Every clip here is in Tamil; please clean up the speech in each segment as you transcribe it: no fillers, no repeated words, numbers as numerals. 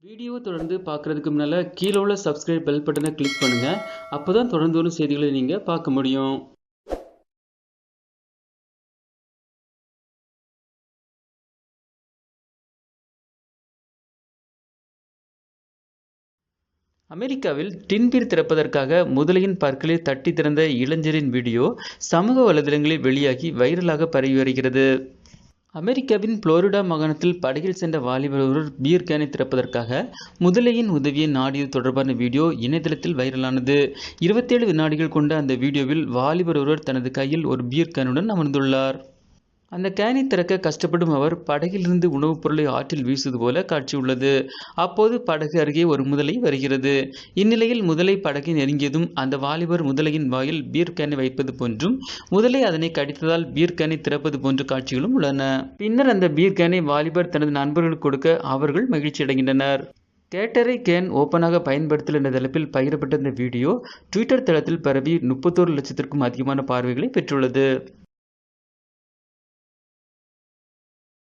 வீடியோவை தொடர்ந்து பார்க்குறதுக்கு முன்னால் கீழே உள்ள சப்ஸ்கிரைப் பெல் பட்டனை கிளிக் பண்ணுங்கள். அப்போ தான் தொடர்ந்து வரும் செய்திகளை நீங்கள் பார்க்க முடியும். அமெரிக்காவில் டின்பீர் திறப்பதற்காக முதலையின் பற்களை தட்டி திறந்த இளைஞரின் வீடியோ சமூக வலைதளங்களில் வெளியாகி வைரலாக பரவி வருகிறது. அமெரிக்காவின் புளோரிடா மாகாணத்தில் படகில் சென்ற வாலிபர் ஒருவர் பீர் கேனை திறப்பதற்காக முதலையின் உதவியை நாடியது தொடர்பான வீடியோ இணையதளத்தில் வைரலானது. 27 வினாடிகள் கொண்ட அந்த வீடியோவில் வாலிபர் ஒருவர் தனது கையில் ஒரு பீர் கேனுடன் அமர்ந்துள்ளார். அந்த கேனை திறக்க கஷ்டப்படும் அவர் படகிலிருந்து உணவுப் பொருளை ஆற்றில் வீசுவது போல காட்சி உள்ளது. அப்போது படகு அருகே ஒரு முதலை வருகிறது. இந்நிலையில் முதலை படகை நெருங்கியதும் அந்த வாலிபர் முதலையின் வாயில் பீர் கேனை வைப்பது போன்றும் முதலை அதனை கடித்ததால் பீர் கேனை திறப்பது போன்ற காட்சிகளும் உள்ளன. பின்னர் அந்த பீர் கேனை வாலிபர் தனது நண்பர்களுக்கு கொடுக்க அவர்கள் மகிழ்ச்சி அடைகின்றனர். கேட்டரை கேன் ஓப்பனாக பயன்படுத்தல் என்ற தலைப்பில் பகிரப்பட்ட இந்த வீடியோ ட்விட்டர் தளத்தில் பரவி 31 லட்சத்திற்கும் அதிகமான பார்வைகளை பெற்றுள்ளது.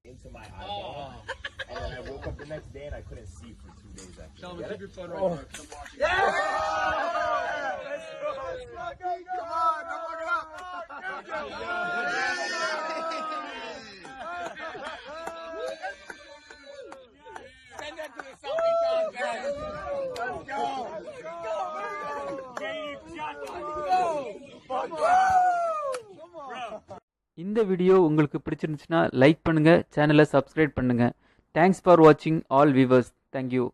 Into my eyeball, and then I woke up the next day and I couldn't see for 2 days after. Tell me, take your photo right there. Come on. Yeah! Let's go! Come on, don't fuck it up! Send that to the selfie card, guys. Let's go! Let's go! James Johnson! Let's go! இந்த வீடியோ உங்களுக்கு பிடிச்சிருந்துச்சுன்னா லைக் பண்ணுங்கள், சேனலை சப்ஸ்கிரைப் பண்ணுங்கள். தேங்க்ஸ் ஃபார் வாட்சிங் ஆல் வியூவர்ஸ். தேங்க்யூ.